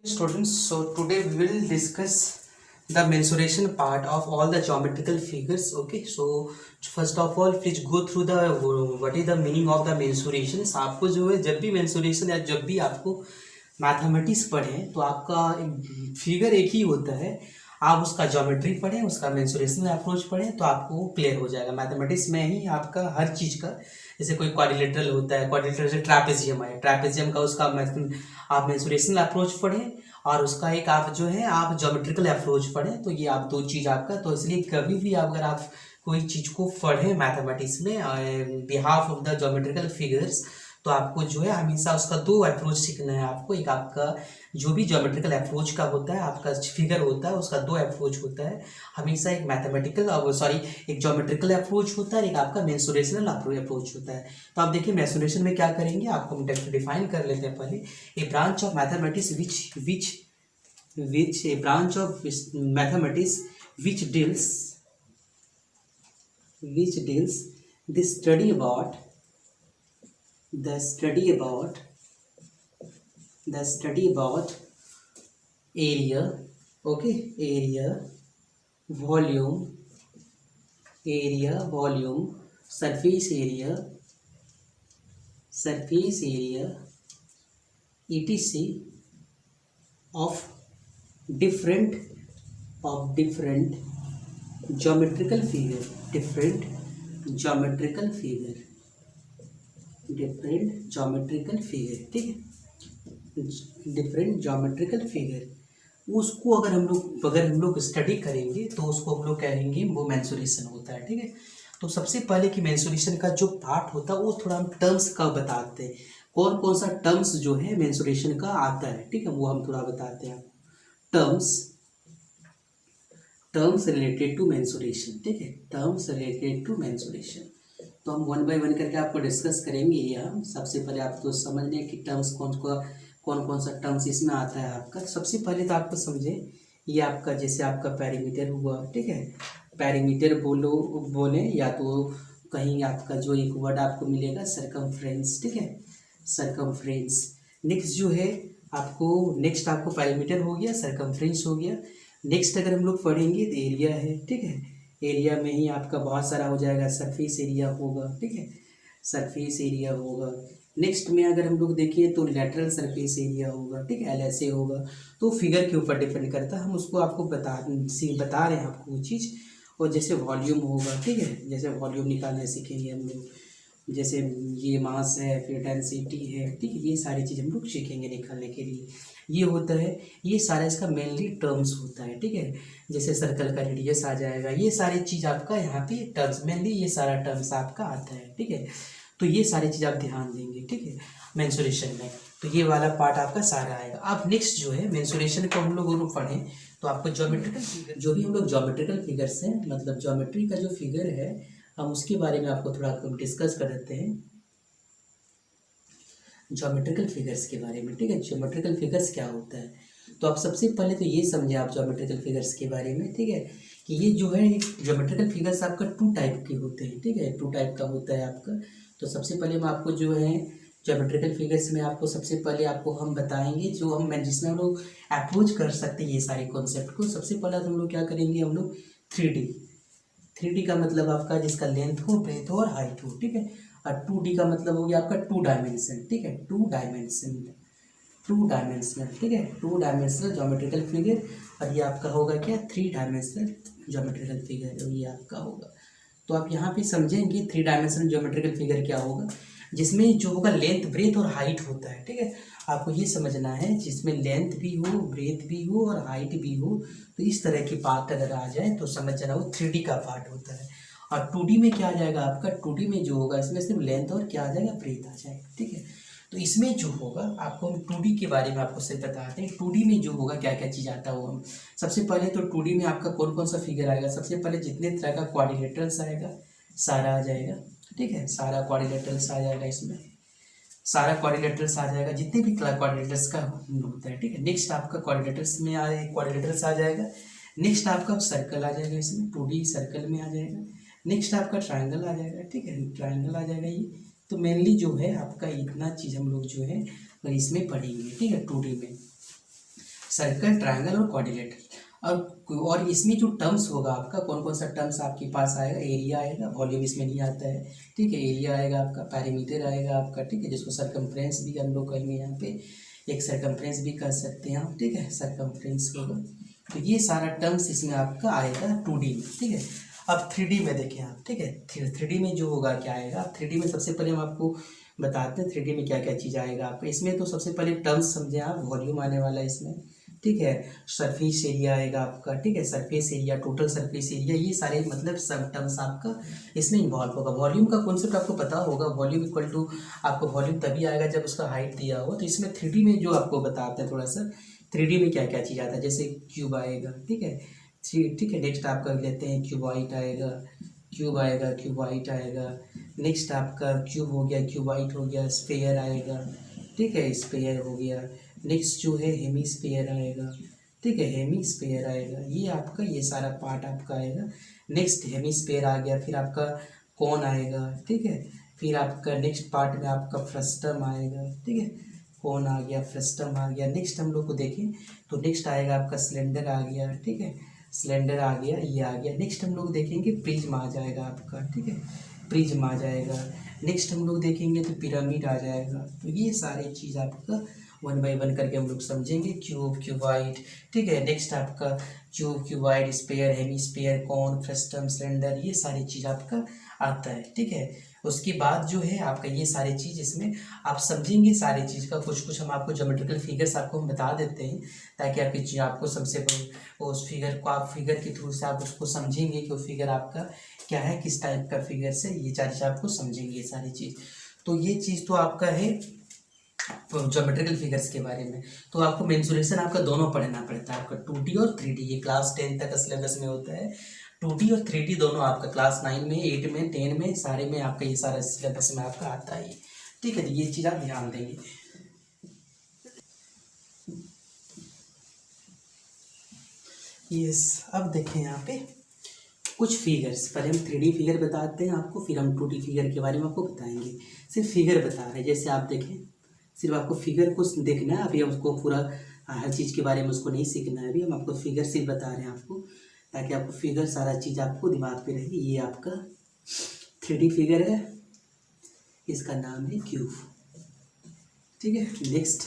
Students, so today we will discuss the mensuration part of all the geometrical figures. Okay, so first of all please go through the what is the meaning of the mensuration. आपको जो है जब भी mensuration या जब भी आपको mathematics पढ़ें तो आपका फिगर एक ही होता है। आप उसका ज्योमेट्री पढ़ें, उसका मेंसुरेशन अप्रोच पढ़ें तो आपको क्लियर हो जाएगा। मैथमेटिक्स में ही आपका हर चीज़ का, जैसे कोई क्वाड्रिलेटरल होता है, क्वाड्रिलेटरल से ट्रैपेजियम है, ट्रैपेजियम का उसका आप मेंसुरेशन अप्रोच पढ़ें और उसका एक आप जो है आप ज्योमेट्रिकल अप्रोच पढ़ें। तो ये आप दो चीज़ आपका, तो इसलिए कभी भी अगर आप कोई चीज़ को पढ़ें मैथमेटिक्स में behalf of the geometrical figures, तो आपको जो है हमेशा उसका दो अप्रोच सीखना है। आपको एक आपका जो भी ज्योमेट्रिकल अप्रोच का होता है, आपका फिगर होता है उसका दो अप्रोच होता है हमेशा। एक मैथमेटिकल एक ज्योमेट्रिकल अप्रोच होता है, एक आपका मेंसुरेशनल अप्रोच होता है। तो आप देखिए मेंसुरेशन में क्या करेंगे, आपको हम डिफाइन कर लेते हैं पहले। A branch of mathematics which a branch of mathematics which deals the study about area, okay, volume, surface area, etc. of different geometrical figure, different geometrical figure, ठीक है। डिफरेंट ज्योमेट्रिकल फिगर, उसको अगर हम लोग स्टडी करेंगे तो उसको हम लोग कहेंगे वो मेंसुरेशन होता है, ठीक है। तो सबसे पहले कि मेंसुरेशन का जो पार्ट होता है वो थोड़ा हम टर्म्स का बताते हैं, कौन कौन सा टर्म्स जो है मेंसुरेशन का आता है, ठीक है, वो हम थोड़ा बताते हैं। टर्म्स रिलेटेड टू मेंसुरेशन, ठीक है, टर्म्स रिलेटेड टू मेंसुरेशन। तो हम वन बाय वन करके आपको डिस्कस करेंगे। ये हम सबसे पहले आपको समझ लें कि टर्म्स कौन कौन सा टर्म्स इसमें आता है आपका। सबसे पहले तो आपको समझे, ये आपका जैसे आपका पैरीमीटर हुआ, ठीक है, पैरीमीटर बोले या तो कहीं आपका जो एक वर्ड आपको मिलेगा सरकमफ्रेंस, ठीक है, सरकमफ्रेंस। नेक्स्ट आपको पैरीमीटर हो गया, सरकमफ्रेंस हो गया। नेक्स्ट अगर हम लोग पढ़ेंगे तो एरिया है, ठीक है, एरिया में ही आपका बहुत सारा हो जाएगा, सरफेस एरिया होगा, ठीक है, सरफेस एरिया होगा। नेक्स्ट में अगर हम लोग देखें तो लेटरल सरफेस एरिया होगा, ठीक है, LSA होगा। तो फिगर के ऊपर डिपेंड करता है, हम उसको आपको बता रहे हैं आपको वो चीज़। और जैसे वॉल्यूम होगा, ठीक है, जैसे वॉल्यूम निकालना सीखेंगे हम लोग, जैसे ये मास है, फिर डेंसिटी है, ठीक है, ये सारी चीज़ हम लोग सीखेंगे निकालने के लिए। ये होता है, ये सारा इसका मेनली टर्म्स होता है, ठीक है, जैसे सर्कल का रेडियस आ जाएगा, ये सारी चीज़ आपका यहाँ पे टर्म्स, मेनली ये सारा टर्म्स आपका आता है, ठीक है। तो ये सारी चीज़ आप ध्यान देंगे, ठीक है, मेंसुरेशन में। तो ये वाला पार्ट आपका सारा आएगा। अब नेक्स्ट जो है मेंसुरेशन को हम लोग पढ़ें तो आपको ज्योमेट्रिकल फिगर, जो भी हम लोग ज्योमेट्रिकल फिगर्स हैं, मतलब ज्योमेट्री का जो फिगर है, हम उसके बारे में आपको थोड़ा डिस्कस कर देते हैं, ज्योमेट्रिकल फिगर्स के बारे में, ठीक है। ज्योमेट्रिकल फिगर्स क्या होता है, तो आप सबसे पहले तो ये समझे आप ज्योमेट्रिकल फिगर्स के बारे में, ठीक है, कि ये जो है ज्योमेट्रिकल फिगर्स आपका टू टाइप के होते हैं, ठीक है, टू टाइप का होता है आपका। तो सबसे पहले हम आपको जो है ज्योमेट्रिकल फिगर्स में आपको सबसे पहले आपको हम बताएंगे जो जिसमें हम लोग अप्रोच कर सकते हैं ये सारे कॉन्सेप्ट को। सबसे पहले तो हम लोग क्या करेंगे, हम लोग 3D का मतलब आपका जिसका लेंथ हो, ब्रेथ हो और हाइट हो, ठीक है। और 2D का मतलब हो गया आपका 2 डायमेंशन, ठीक है, 2 डायमेंशनल, ठीक है, 2 डायमेंशनल ज्योमेट्रिकल फिगर। और ये आपका होगा क्या, 3 डायमेंशनल ज्योमेट्रिकल फिगर, ये आपका होगा। तो आप यहाँ पे समझेंगे 3 डायमेंशनल ज्योमेट्रिकल फिगर क्या होगा, जिसमें जो होगा लेंथ, ब्रेथ और हाइट होता है, ठीक है। आपको ये समझना है जिसमें लेंथ भी हो, ब्रेथ भी हो और हाइट भी हो, तो इस तरह की पार्ट अगर आ जाए तो समझ जाना वो 3D का पार्ट होता है। और 2D में क्या आ जाएगा आपका, 2D में जो होगा इसमें सिर्फ लेंथ और क्या आ जाएगा, ब्रेथ आ जाएगा, ठीक है। तो इसमें जो होगा आपको हम 2D के बारे में आपको सिर्फ बताते हैं। 2D में जो होगा क्या क्या चीज़ आता है वो हम सबसे पहले तो 2D में आपका कौन कौन सा फिगर आएगा, सबसे पहले जितने तरह का क्वाड्रिलेटरल्स आएगा सारा आ जाएगा, ठीक है, सारा क्वाड्रिलेटरल्स आ जाएगा, इसमें सारा क्वाड्रिलेटरल्स आ जाएगा, जितने भी क्वाड्रिलेटरल्स का होता है, ठीक है। नेक्स्ट आपका क्वाड्रिलेटरल्स में क्वाड्रिलेटरल्स आ जाएगा। नेक्स्ट आपका सर्कल आ जाएगा, इसमें 2D सर्कल में आ जाएगा। नेक्स्ट आपका ट्रायंगल आ जाएगा, ठीक है, ट्रायंगल आ जाएगा ये। तो मेनली जो है आपका इतना चीज़ हम लोग जो है इसमें पढ़ेंगे, ठीक है, 2D में। सर्कल, ट्रायंगल और क्वाड्रिलेटरल। और इसमें जो टर्म्स होगा आपका, कौन कौन सा टर्म्स आपके पास आएगा, एरिया आएगा, वॉल्यूम इसमें नहीं आता है, ठीक है, एरिया आएगा आपका, पैरीमीटर आएगा आपका, ठीक है, जिसको सरकमफ्रेंस भी हम लोग कहेंगे, यहाँ पे एक सरकमफ्रेंस भी कह सकते हैं हम, ठीक है, सरकमफ्रेंस होगा। तो ये सारा टर्म्स इसमें आपका आएगा 2D में, ठीक है। अब 3D में देखें आप, ठीक है, 3D में जो होगा क्या आएगा, 3D में सबसे पहले हम आपको बताते हैं 3D में क्या क्या चीज़ आएगा आपका। इसमें तो सबसे पहले टर्म्स समझे आप, वॉल्यूम आने वाला है इसमें, ठीक है, सरफेस एरिया आएगा आपका, ठीक है, surface area, total surface area, ये सारे मतलब सब टर्म्स आपका इसमें इन्वॉल्व होगा। वॉल्यूम का कॉन्सेप्ट आपको पता होगा, वॉल्यूम इक्वल टू, आपको वॉल्यूम तभी आएगा जब उसका हाइट दिया हो। तो इसमें 3D में जो आपको बताते हैं थोड़ा सा, 3D में क्या क्या चीज़ आता है, जैसे क्यूब आएगा, ठीक है, ठीक है, नेक्स्ट आपका लेते हैं क्यूबॉइड आएगा, क्यूब आएगा, क्यूबॉइड आएगा, नेक्स्ट आपका क्यूब हो गया, क्यूबॉइड हो गया, स्फेयर आएगा, ठीक है, स्फेयर हो गया, नेक्स्ट जो है हेमी स्फेयर आएगा, ठीक है, हेमी स्फेयर आएगा, ये आपका ये सारा पार्ट आपका आएगा। नेक्स्ट हेमी स्फेयर आ गया, फिर आपका कौन आएगा, ठीक है, फिर आपका नेक्स्ट पार्ट में आपका फ्रस्टम आएगा, ठीक है, कौन आ गया, फ्रस्टम आ गया। नेक्स्ट हम लोग को देखें तो नेक्स्ट आएगा आपका सिलेंडर आ गया, ठीक है, सिलेंडर आ गया, ये आ गया। नेक्स्ट हम लोग देखेंगे प्रिज्म आ जाएगा आपका, ठीक है, प्रिज्म आ जाएगा। नेक्स्ट हम लोग देखेंगे तो पिरामिड आ जाएगा। तो ये सारी चीज़ आपका 1 बाय 1 करके हम लोग समझेंगे। क्यूब, क्यूबॉइड, ठीक है, नेक्स्ट आपका cube, cuboid, sphere, hemisphere, cone, frustum, cylinder, ये सारी चीज़ आपका आता है, ठीक है। उसके बाद जो है आपका ये सारी चीज़ इसमें आप समझेंगे, सारी चीज़ का कुछ कुछ हम आपको ज्योमेट्रिकल फिगर्स आपको हम बता देते हैं, ताकि आपकी चीज़ आपको सबसे उस फिगर को आप फिगर के थ्रू से आप उसको समझेंगे कि वो फिगर आपका क्या है, किस टाइप का फिगर से, ये सारी चीज़ आपको समझेंगे, ये सारी चीज़। तो ये चीज़ तो आपका है ज्योमेट्रिकल फिगर्स के बारे में। तो आपको मेंसुरेशन आपका दोनों पढ़ना पड़ता है, आपका 2D और 3D, ये क्लास 10 तक का सिलेबस में होता है। 2D और 3D दोनों आपका क्लास 9 में, 8 में, 10 में, सारे में आपका ये सारा सिलेबस में आपका आता है, ठीक है। तो ये चीज़ आप ध्यान देंगे। यस, अब देखें यहाँ पे कुछ फिगर्स, पहले हम 3D फिगर बताते हैं आपको, फिर हम 2D फिगर के बारे में आपको बताएंगे। सिर्फ फिगर बता रहे हैं, जैसे आप देखें, सिर्फ आपको फिगर को देखना है, अभी उसको पूरा हर चीज़ के बारे में उसको नहीं सीखना है, अभी हम आपको फिगर सिर्फ बता रहे हैं आपको, ताकि आपको फिगर सारा चीज़ आपको दिमाग पे रहेगी। ये आपका 3D फिगर है, इसका नाम है क्यूब, ठीक है। नेक्स्ट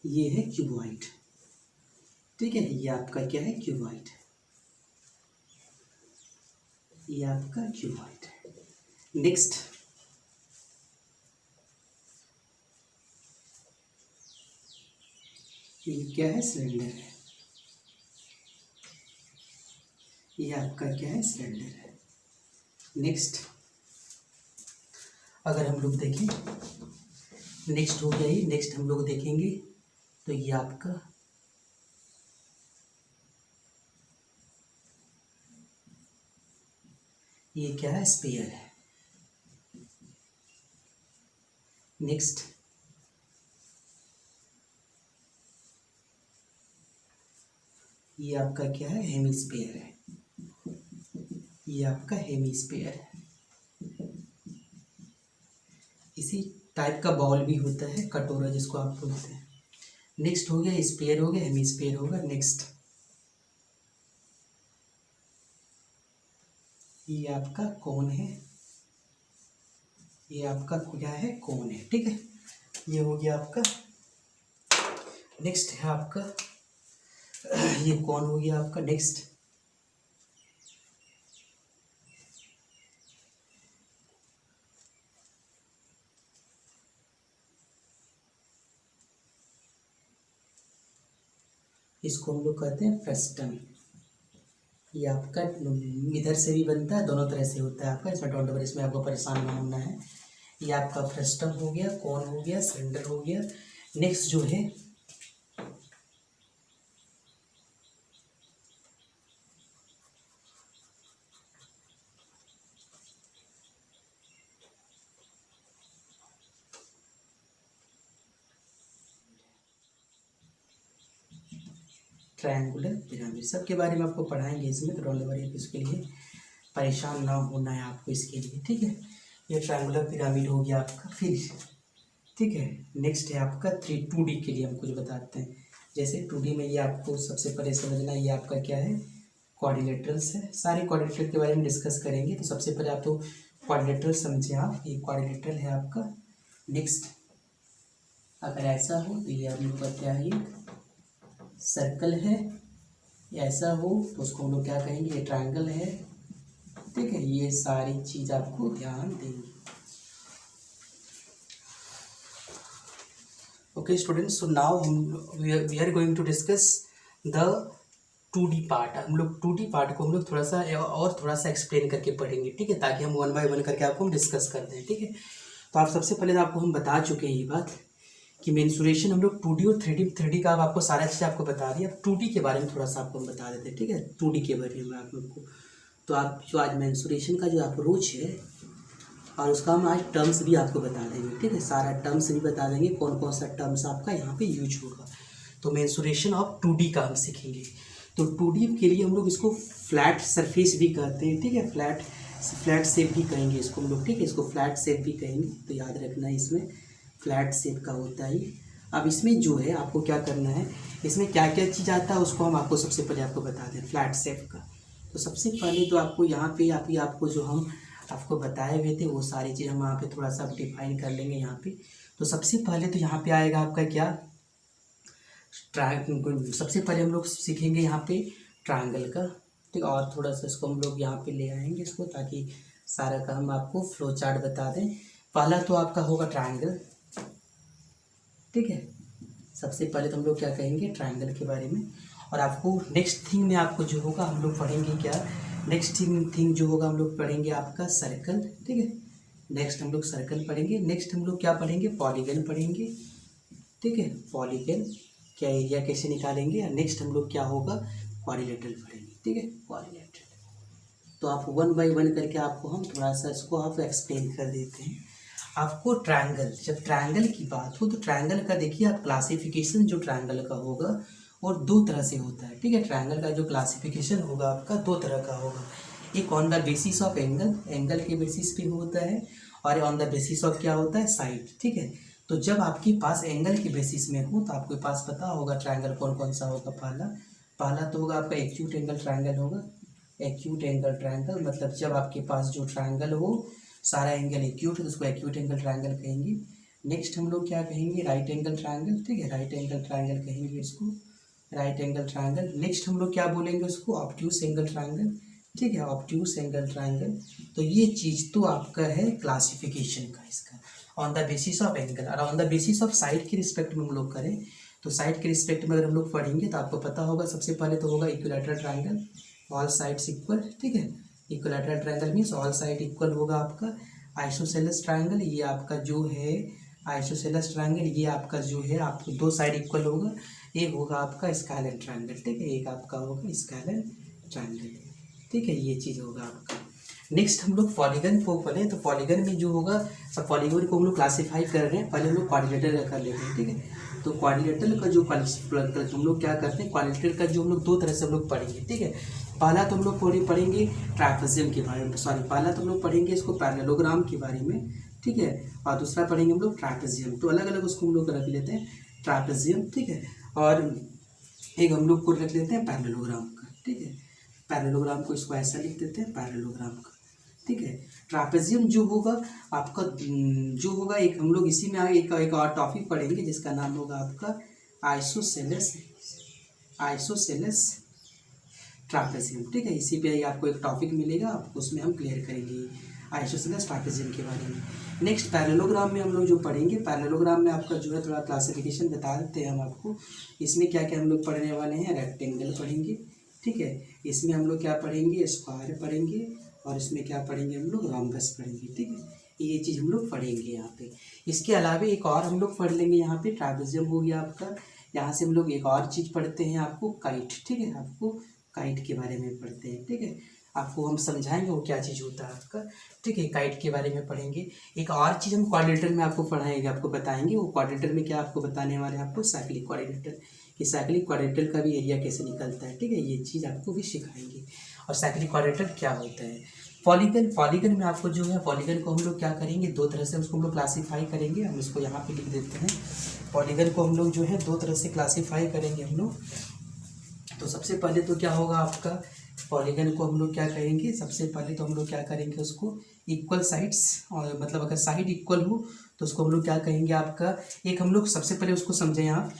ये है क्यूबॉइड, ठीक है, ये आपका क्या है, क्यूबॉइड, ये आपका क्यूबॉइड है। नेक्स्ट ये क्या है, सिलेंडर है, ये आपका क्या है, सिलेंडर है। नेक्स्ट अगर हम लोग देखें, नेक्स्ट हो गया ये, नेक्स्ट हम लोग देखेंगे तो ये आपका ये क्या है, स्फीयर है। नेक्स्ट ये आपका क्या है, हेमिस्फीयर है, ये आपका हेमिस्फीयर है। इसी टाइप का बॉल भी होता है, कटोरा जिसको आप बोलते हैं। नेक्स्ट हो गया स्फीयर, हो गया हेमिस्फीयर होगा। नेक्स्ट ये आपका कौन है, ये आपका क्या है, कौन है, ठीक है, ये हो गया आपका। नेक्स्ट है आपका ये कौन हो गया आपका। नेक्स्ट इसको हम लोग कहते हैं फ्रस्टम। ये आपका इधर से भी बनता है, दोनों तरह से होता है आपका, इसमें डोंट वरी, इसमें आपको परेशान ना होना है। ये आपका फ्रस्टम हो गया, कौन हो गया, सिलेंडर हो गया। नेक्स्ट जो है ट्रायंगुलर पिरामिड, सबके बारे में आपको पढ़ाएंगे इसमें, तो डोंट वरी, इसके लिए परेशान ना होना है आपको इसके लिए, ठीक है। ये ट्रायंगुलर पिरामिड हो गया आपका। फिर ठीक है, नेक्स्ट है आपका 2D के लिए हम कुछ बताते हैं। जैसे 2D में ये आपको सबसे पहले समझना, ये आपका क्या है, क्वाड्रिलेटरल्स है। सारे क्वाड्रिलेटरल के बारे में डिस्कस करेंगे। तो सबसे पहले आप तो क्वाड्रिलेटरल समझे आप, ये क्वाड्रिलेटरल है आपका। नेक्स्ट अगर ऐसा हो तो ये आप लोग का क्या है, सर्कल है। ऐसा हो तो उसको हम लोग क्या कहेंगे, ये ट्रायंगल है। ठीक है, ये सारी चीज़ आपको ध्यान देंगे। Okay students, so now we are going to discuss the 2D part. हम लोग 2D पार्ट को हम लोग थोड़ा सा एक्सप्लेन करके पढ़ेंगे। ठीक है, ताकि हम 1 बाय 1 करके आपको हम डिस्कस कर दें। ठीक है, तो आप सबसे पहले तो आपको हम बता चुके हैं ये बात कि मेंसुरेशन हम लोग 2D और 3D का आपको सारा चीज़ आपको बता दिया। अब 2D के बारे में थोड़ा सा आपको हम बता देते हैं। ठीक है, 2D के बारे में आप लोग को, तो आप जो आज मेंसुरेशन का जो अप्रोच है और उसका हम आज टर्म्स भी आपको बता देंगे। ठीक है, सारा टर्म्स भी बता देंगे, कौन कौन सा टर्म्स आपका यहाँ पे यूज होगा। तो मेंसुरेशन ऑफ 2D का हम सीखेंगे। तो 2D के लिए हम लोग इसको फ्लैट सरफेस भी कहते हैं। ठीक है, फ्लैट शेप भी कहेंगे इसको हम लोग। ठीक है, इसको फ्लैट शेप भी कहेंगे, तो याद रखना इसमें फ्लैट शेप का होता है। अब इसमें जो है आपको क्या करना है, इसमें क्या क्या चीज़ आता है उसको हम आपको सबसे पहले आपको बता दें फ्लैट शेप का। तो सबसे पहले तो आपको यहाँ पे आपको जो हम आपको बताए हुए थे वो सारी चीज़ हम यहाँ पे थोड़ा सा डिफाइन कर लेंगे यहाँ पे। तो सबसे पहले तो यहाँ पे आएगा आपका क्या, सबसे पहले हम लोग सीखेंगे यहाँ पे ट्रायंगल का। ठीक, और थोड़ा सा इसको हम लोग यहाँ पे ले आएंगे इसको, ताकि सारा का हम आपको फ्लो चार्ट बता दें। पहला तो आपका होगा ट्रायंगल। ठीक है, सबसे पहले तो हम लोग क्या कहेंगे, ट्रायंगल के बारे में। और आपको नेक्स्ट थिंग में आपको जो होगा हम लोग पढ़ेंगे क्या, नेक्स्ट थिंग जो होगा हम लोग पढ़ेंगे आपका सर्कल। ठीक है, नेक्स्ट हम लोग सर्कल पढ़ेंगे। नेक्स्ट हम लोग क्या पढ़ेंगे, पॉलीगन पढ़ेंगे। ठीक है, पॉलीगन क्या एरिया कैसे निकालेंगे। नेक्स्ट हम लोग क्या होगा, क्वाड्रिलेटरल पढ़ेंगे। ठीक है, क्वाड्रिलेटरल। तो आप 1 बाय 1 करके आपको हम थोड़ा सा इसको आप एक्सप्लेन कर देते हैं। आपको ट्रायंगल, जब ट्रायंगल की बात हो तो ट्रायंगल का देखिए आप क्लासिफिकेशन जो ट्रायंगल का होगा और 2 तरह से होता है। ठीक है, ट्रायंगल का जो क्लासिफिकेशन होगा आपका 2 तरह का होगा। एक on the basis of angle, angle के बेसिस पे होता है, और ऑन द बेसिस ऑफ क्या होता है, साइड। ठीक है, तो जब आपके पास एंगल के बेसिस में हो तो आपके पास पता होगा ट्रायंगल कौन कौन सा होगा। पहला तो होगा आपका एक्यूट एंगल ट्रायंगल होगा। एक्यूट एंगल ट्रायंगल मतलब जब आपके पास जो ट्रायंगल हो सारा एंगल एक्यूट है तो उसको एक्यूट एंगल ट्रायंगल कहेंगे। नेक्स्ट हम लोग क्या कहेंगे, राइट एंगल ट्रायंगल। ठीक है, राइट एंगल ट्रायंगल कहेंगे इसको, राइट एंगल ट्रायंगल। नेक्स्ट हम लोग क्या बोलेंगे उसको, ऑब्ट्यूस एंगल ट्रायंगल। ठीक है, ऑब्ट्यूस एंगल ट्रायंगल। तो ये चीज़ तो आपका है क्लासिफिकेशन का इसका, on the basis of angle. और on the basis of side के रिस्पेक्ट में हम लोग करें तो साइड के रिस्पेक्ट में अगर हम लोग पढ़ेंगे तो आपको पता होगा सबसे पहले तो होगा equilateral triangle, all sides equal. ठीक है, equilateral triangle means all side equal होगा आपका। आइसोसेलेस ट्रायंगल, ये आपका जो है आइसोसेलेस ट्रायंगल, ये आपका जो है आपको 2 साइड इक्वल होगा। एक होगा आपका स्केलेन ट्रायंगल। ठीक है, एक आपका होगा स्केलेन ट्रायंगल। ठीक है, ये चीज़ होगा आपका। नेक्स्ट हम लोग पॉलीगन को पढ़ें तो पॉलीगन में जो होगा, सब पॉलीगन को हम लोग क्लासीफाई कर रहे हैं। पहले हम लोग क्वाड्रिलेटरल का कर लेते हैं। ठीक है, तो क्वाड्रिलेटरल का जो हम लोग क्या करते हैं, क्वाड्रिलेटरल का जो हम लोग 2 तरह से हम लोग पढ़ेंगे। ठीक है, पहला तो हम लोग पढ़ेंगे ट्रापेजियम के बारे में, पहला तो हम लोग पढ़ेंगे इसको पैरेललोग्राम के बारे में। ठीक है, और दूसरा पढ़ेंगे हम लोग ट्रापेजियम। तो अलग अलग उसको हम लोग रख लेते हैं, ट्रापेजियम। ठीक है, और एक हम लोग को रख लेते हैं पैरेललोग्राम का। ठीक है, पैरेललोग्राम को इसको ऐसा लिख देते हैं पैरेललोग्राम का। ठीक है, ट्रापेजियम जो होगा आपका जो होगा एक हम लोग इसी में आगे एक और टॉपिक पढ़ेंगे जिसका नाम होगा आपका आइसोसेलेस ट्रापेजियम। ठीक है, इसी पे आपको एक टॉपिक मिलेगा, आपको उसमें हम क्लियर करेंगे आइसोसेलेस ट्रापेजियम के बारे में। नेक्स्ट पैरेललोग्राम में हम लोग जो पढ़ेंगे, पैरेललोग्राम में आपका जो है थोड़ा क्लासिफिकेशन बता देते हैं हम आपको। इसमें क्या क्या हम लोग पढ़ने वाले हैं, रेक्टेंगल पढ़ेंगे। ठीक है, इसमें हम लोग क्या पढ़ेंगे, स्क्वायर पढ़ेंगे, और इसमें क्या पढ़ेंगे हम लोग, रोम्बस पढ़ेंगे। ठीक है, ये चीज़ हम लोग पढ़ेंगे यहाँ पे। इसके अलावा एक और हम लोग पढ़ लेंगे यहाँ पे, ट्रापेजियम हो गया आपका। यहाँ से हम लोग एक और चीज़ पढ़ते हैं आपको काइट। ठीक है, आपको काइट के बारे में पढ़ते हैं। ठीक है, आपको हम समझाएंगे वो क्या चीज़ होता है आपका। ठीक है, काइट के बारे में पढ़ेंगे। एक और चीज़ हम क्वाड्रिलेटरल में आपको पढ़ाएंगे, आपको बताएंगे वो क्वाड्रिलेटरल में क्या आपको बताने वाले हैं, आपको साइक्लिक क्वाड्रिलेटरल, कि साइक्लिक क्वाड्रिलेटरल का भी एरिया कैसे निकलता है। ठीक है, ये चीज़ आपको भी सिखाएंगे। और साइक्लिक क्वाड्रिलेटरल क्या होता है, पॉलीगन में आपको जो है पॉलीगन को हम लोग क्या करेंगे, दो तरह से उसको हम लोग क्लासीफाई करेंगे। हम इसको यहाँ पे लिख देते हैं। पॉलीगन को हम लोग जो है दो तरह से क्लासीफाई करेंगे हम लोग। तो सबसे पहले तो क्या होगा आपका, पॉलीगन को हम लोग क्या करेंगे, सबसे पहले तो हम लोग क्या करेंगे उसको इक्वल साइड्स, और मतलब अगर साइड इक्वल हो तो उसको हम लोग क्या कहेंगे आपका, एक हम लोग सबसे पहले उसको समझें आप,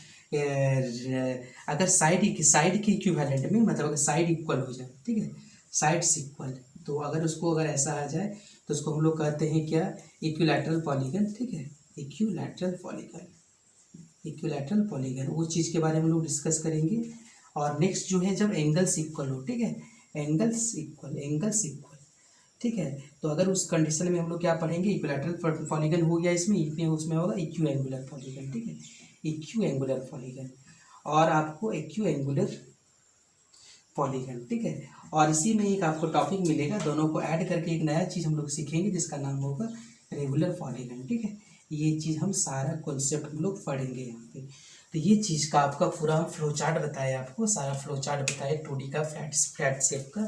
अगर साइड के इक्विवेलेंट में, मतलब अगर साइड इक्वल हो जाए, ठीक है, साइड्स इक्वल, तो अगर ऐसा आ जाए तो उसको हम लोग कहते हैं क्या, इक्विलैटरल पॉलीगन, ठीक है, इक्विलैटरल पॉलीगन वो चीज़ के बारे में हम लोग डिस्कस करेंगे। और नेक्स्ट जो है जब एंगल्स इक्वल हो, ठीक है, एंगल्स इक्वल, ठीक है, तो अगर उस कंडीशन में हम लोग क्या पढ़ेंगे, इक्विलैटरल पॉलीगन हो गया इसमें होगा इक्यू एंगुलर पॉलीगन, ठीक है, इक्यू एंगुलर पॉलीगन, और आपको इक्यू एंगुलर पॉलीगन, ठीक है। और इसी में एक आपको टॉपिक मिलेगा, दोनों को ऐड करके एक नया चीज़ हम लोग सीखेंगे जिसका नाम होगा रेगुलर पॉलीगन, ठीक है। ये चीज़ हम सारा कॉन्सेप्ट हम लोग पढ़ेंगे यहाँ पे। तो ये चीज़ का आपका पूरा हम फ्लो चार्ट बताया, आपको सारा फ्लो चार्ट बताया 2D का फ्लैट शेप का,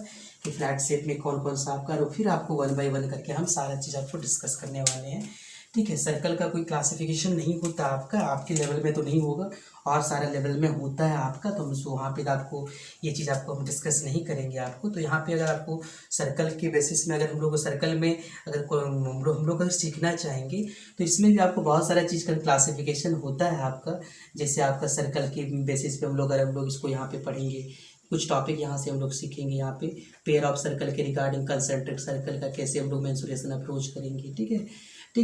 कि फ्लैट शेप में कौन कौन सा आपका, और फिर आपको 1 बाय 1 करके हम सारा चीज़ आपको डिस्कस करने वाले हैं, ठीक है। सर्कल का कोई क्लासिफिकेशन नहीं होता आपका, आपके लेवल में तो नहीं होगा, और सारा लेवल में होता है आपका, तो हम वहाँ पे आपको ये चीज़ आपको हम डिस्कस नहीं करेंगे आपको। तो यहाँ पे अगर आपको सर्कल के बेसिस में, अगर हम लोग सर्कल में अगर हम लोग अगर सीखना चाहेंगे तो इसमें भी आपको बहुत सारा चीज़ का क्लासिफिकेशन होता है आपका। जैसे आपका सर्कल के बेसिस पे हम लोग इसको यहाँ पे पढ़ेंगे, कुछ टॉपिक यहाँ से हम लोग सीखेंगे। यहाँ पे पेयर ऑफ सर्कल के रिगार्डिंग कंसेंट्रिक सर्कल का कैसे हम लोग मेंसुरेशन अप्रोच करेंगे, ठीक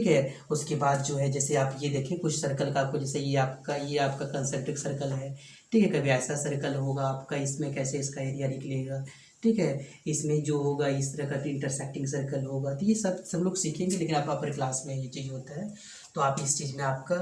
है। उसके बाद जो है जैसे आप ये देखें कुछ सर्कल का आपको, जैसे ये आपका कंसेंट्रिक सर्कल है, ठीक है, कभी ऐसा सर्कल होगा आपका, इसमें कैसे इसका एरिया निकलेगा, ठीक है, इसमें जो होगा इस तरह का इंटरसेक्टिंग सर्कल होगा। तो ये सब लोग सीखेंगे, लेकिन आप अपर क्लास में ये चीज़ होता है, तो आप इस चीज़ में आपका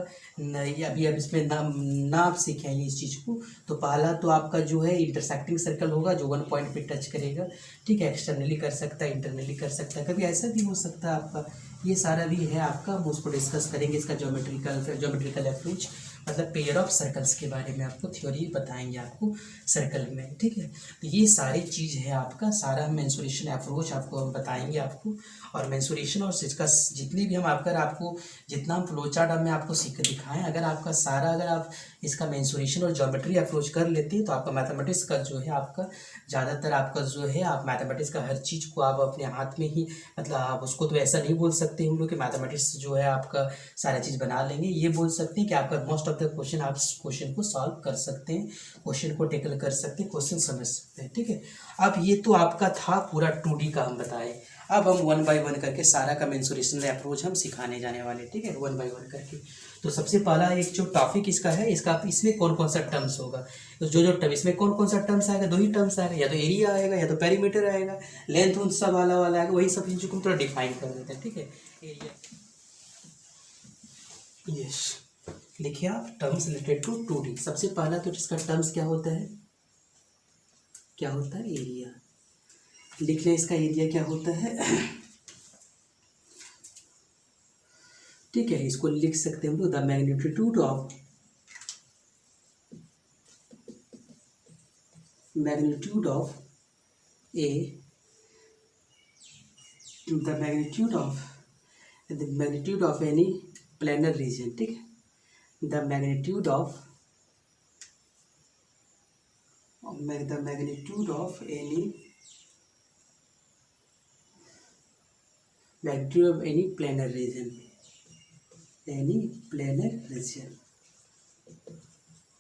अभी इसमें ना आप सीखेंगे इस चीज़ को। तो पहला तो आपका जो है इंटरसेक्टिंग सर्कल होगा जो 1 पॉइंट पे टच करेगा, ठीक है, एक्सटर्नली कर सकता है, इंटरनली कर सकता है, कभी ऐसा भी हो सकता है आपका। ये सारा भी है आपका, हम उसको डिस्कस करेंगे, इसका ज्योमेट्रिकल अप्रोच, मतलब पेयर ऑफ सर्कल्स के बारे में आपको थ्योरी बताएंगे आपको सर्कल में, ठीक है। तो ये सारी चीज़ है आपका, सारा मेंसुरेशन अप्रोच आपको हम बताएंगे आपको। और मेंसुरेशन और इसका जितनी भी हम आपको जितना हम फ्लो चार्ट में आपको दिखाएं, अगर आपका सारा अगर आप इसका मेंसुरेशन और ज्योमेट्री अप्रोच कर लेते हैं तो आपका मैथमेटिक्स का जो है आपका ज़्यादातर आपका जो है, आप मैथमेटिक्स का हर चीज़ को आप अपने हाथ में ही, मतलब आप उसको तो ऐसा नहीं बोल सकते हम लोग कि मैथमेटिक्स जो है आपका सारा चीज़ बना लेंगे। ये बोल सकते हैं कि आपका मोस्ट ऑफ द क्वेश्चन आप क्वेश्चन को सॉल्व कर सकते हैं, क्वेश्चन को टेकल कर सकते हैं, क्वेश्चन समझ सकते हैं, ठीक है। अब ये तो आपका था पूरा 2D का हम बताए। अब हम 1 बाय 1 करके सारा का मेंसुरेशन अप्रोच हम सिखाने जाने वाले, ठीक है, 1 बाय 1 करके। तो सबसे पहला एक जो टॉपिक इसका है, इसमें कौन कौन सा टर्म्स होगा, तो जो टर्म इसमें कौन कौन सा टर्म्स आएगा, 2 ही टर्म्स आएगा, या तो एरिया आएगा या तो पेरीमीटर आएगा, लेंथ उन सब वाला आएगा, वही सब चीज़ों को हम थोड़ा डिफाइन कर देते हैं, ठीक है। एरिया, यस, लिखिए आप टर्म्स रिलेटेड टू 2D। सबसे पहला तो इसका टर्म्स क्या होता है, एरिया। लिख लें इसका एरिया क्या होता है, ठीक है, इसको लिख सकते हैं हम लोग the magnitude of the magnitude of any planar region, ठीक है, the magnitude of any planar region,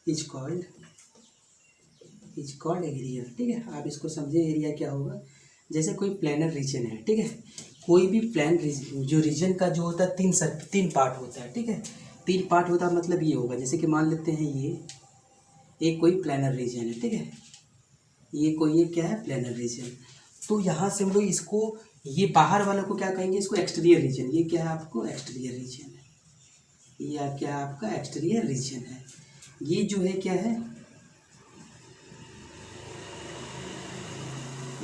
is called area, ठीक है। आप इसको समझे, एरिया क्या होगा, जैसे कोई प्लेनर रीजन है, ठीक है, कोई भी प्लेन जो रीजन का जो होता है 3 पार्ट होता है, ठीक है, 3 पार्ट होता है, मतलब ये होगा, जैसे कि मान लेते हैं ये एक कोई प्लेनर रीजन है, ठीक है, ये क्या है, प्लेनर रीजन। तो यहाँ से हम लोग इसको, ये बाहर वाला को क्या कहेंगे, इसको एक्सटीरियर रीजन, ये क्या है आपको एक्सटीरियर रीजन है, ये क्या आपका एक्सटीरियर रीजन है। ये जो है क्या है,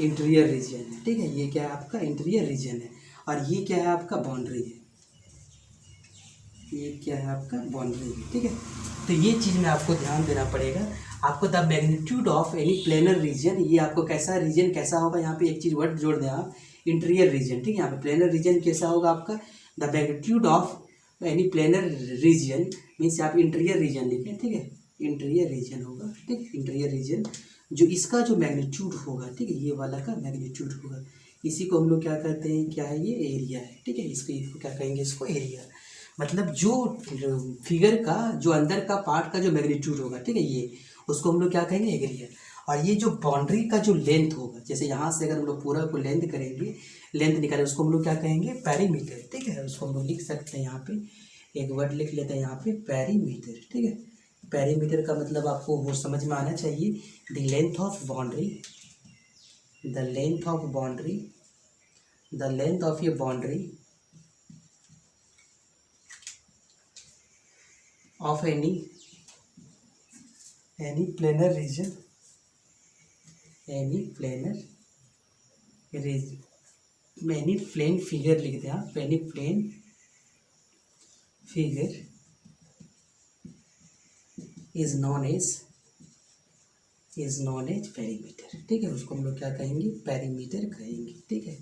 इंटीरियर रीजन है, ठीक है, ये क्या है आपका इंटीरियर रीजन है। और ये क्या है आपका बाउंड्री है, ये क्या है आपका बाउंड्री है, ठीक है। तो ये चीज़ में आपको ध्यान देना पड़ेगा। आपको the magnitude of any planar region, ये आपको कैसा रीजन कैसा होगा, यहाँ पे एक चीज़ वर्ड जोड़ दें आप, इंटीरियर रीजन, ठीक है। यहाँ पे प्लेनर रीजन कैसा होगा आपका, the magnitude of any planar region means आप इंटीरियर रीजन लिखें, ठीक है, इंटीरियर रीजन होगा, ठीक, इंटीरियर रीजन जो इसका जो मैग्नीट्यूड होगा, ठीक है, ये वाला का मैग्नीट्यूड होगा, इसी को हम लोग क्या कहते हैं, क्या है ये एरिया है, ठीक है, इसको क्या कहेंगे, इसको एरिया, मतलब जो फिगर का जो अंदर का पार्ट का जो मैग्नीट्यूड होगा, ठीक है, ये उसको हम लोग क्या कहेंगे, एरिया। और ये जो बाउंड्री का जो लेंथ होगा, जैसे यहाँ से अगर हम लोग पूरा को लेंथ करेंगे, लेंथ निकालें, उसको हम लोग क्या कहेंगे, पेरीमीटर, ठीक है, उसको हम लोग लिख सकते हैं, यहाँ पे एक वर्ड लिख लेते हैं यहाँ पे, पेरीमीटर, ठीक है। पेरीमीटर का मतलब आपको वो समझ में आना चाहिए, the length of boundary, the length of boundary, the length of ये boundary of any planar region, any planar region, any plane figure लिखते हैं आप, any plane figure is known as perimeter, ठीक है, उसको हम लोग क्या कहेंगे, पेरीमीटर कहेंगे, ठीक है।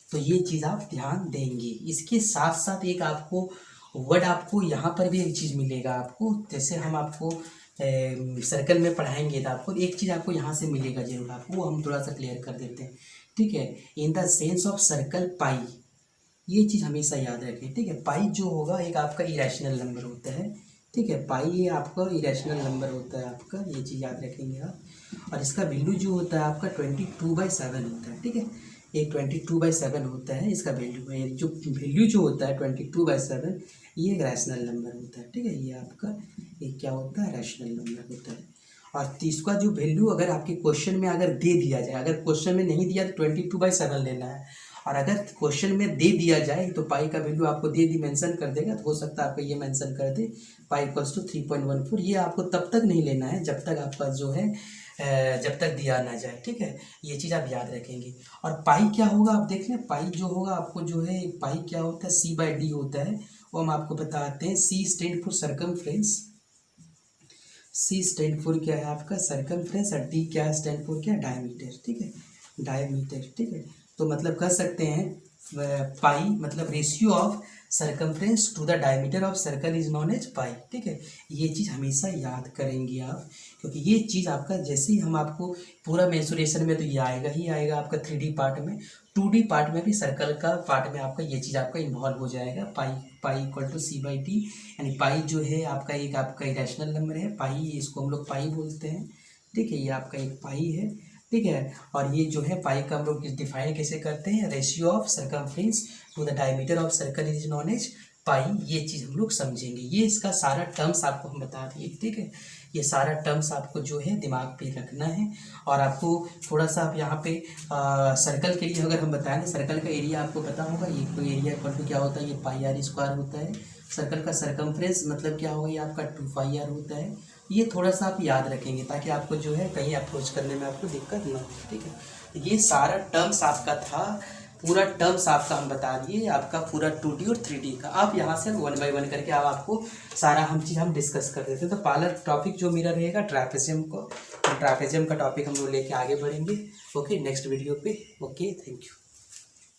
तो ये चीज़ आप ध्यान देंगे। इसके साथ साथ एक आपको वर्ड आपको यहाँ पर भी एक चीज़ मिलेगा आपको, जैसे हम आपको सर्कल में पढ़ाएंगे तो आपको एक चीज़ आपको यहाँ से मिलेगा जरूर, आपको वो हम थोड़ा सा क्लियर कर देते हैं, ठीक है। In the sense of circle pi, ये चीज़ हमेशा याद रखें, ठीक है। पाई जो होगा एक आपका इरेशनल नंबर होता है, ठीक है, पाई ये आपका इरेशनल नंबर होता है आपका, ये चीज़ याद रखेंगे आप। और इसका वैल्यू जो होता है आपका 22/7 होता है, ठीक है, ये 22/7 होता है इसका वैल्यू, जो वैल्यू जो होता है 22/7 ये एक रैशनल नंबर होता है, ठीक है, ये आपका एक क्या होता है, रैशनल नंबर होता है। और इसका जो वैल्यू अगर आपके क्वेश्चन में अगर दे दिया जाए, अगर क्वेश्चन में नहीं दिया तो 22/7 लेना है, और अगर क्वेश्चन में दे दिया जाए तो पाई का वैल्यू आपको दे दी मेंशन कर देगा, तो हो सकता है आपको ये मेंशन कर दे पाई इक्वल्स टू 3.14, ये आपको तब तक नहीं लेना है जब तक आपका जो है जब तक दिया ना जाए, ठीक है, ये चीज़ आप याद रखेंगे। और पाई क्या होगा आप देख लें, पाई जो होगा आपको जो है पाई क्या होता है, C/D होता है, वो हम आपको बताते हैं। C stand for circumference, C stand for क्या है आपका सर्कमफ्रेंस, और D क्या स्टैंड फॉर क्या, डायमीटर, ठीक है, डायमीटर, ठीक है। तो मतलब कह सकते हैं पाई मतलब ratio of circumference to the diameter of circle is known as pi, ठीक है। ये चीज़ हमेशा याद करेंगे आप, क्योंकि ये चीज़ आपका जैसे ही हम आपको पूरा मेंसुरेशन में तो ये आएगा ही आएगा आपका 3D पार्ट में, 2D पार्ट में भी सर्कल का पार्ट में आपका ये चीज़ आपका इन्वॉल्व हो जाएगा। पाई इक्वल टू C/D, यानी पाई जो है आपका एक आपका इरेशनल नंबर है, पाई इसको हम लोग पाई बोलते हैं, ठीक है, ये आपका एक पाई है, ठीक है। और ये जो है पाई का हम लोग डिफाइन कैसे करते हैं, ratio of circumference to the diameter of circle is known as pi, ये चीज़ हम लोग समझेंगे। ये इसका सारा टर्म्स आपको हम बता दिए, ठीक है, ये सारा टर्म्स आपको जो है दिमाग पे रखना है। और आपको थोड़ा सा आप यहाँ पे सर्कल के लिए अगर हम बताएं, सर्कल का एरिया आपको पता होगा, ये कोई एरिया इक्वल टू क्या होता है, ये πr² होता है। सर्कल का सर्कमफ्रेंस मतलब क्या होगा, ये आपका 2πr होता है। ये थोड़ा सा आप याद रखेंगे ताकि आपको जो है कहीं अप्रोच करने में आपको दिक्कत ना हो, ठीक है। ये सारा टर्म्स आपका था, पूरा टर्म्स आपका हम बता दिए, आपका पूरा 2D और 3D का। आप यहाँ से 1 by 1 करके आप आपको सारा हम डिस्कस कर देते हैं। तो पहला टॉपिक जो मेरा रहेगा ट्रैपेजियम को, ट्रैपेजियम का टॉपिक हम लोग लेके आगे बढ़ेंगे, ओके, नेक्स्ट वीडियो पे। Okay, thank you.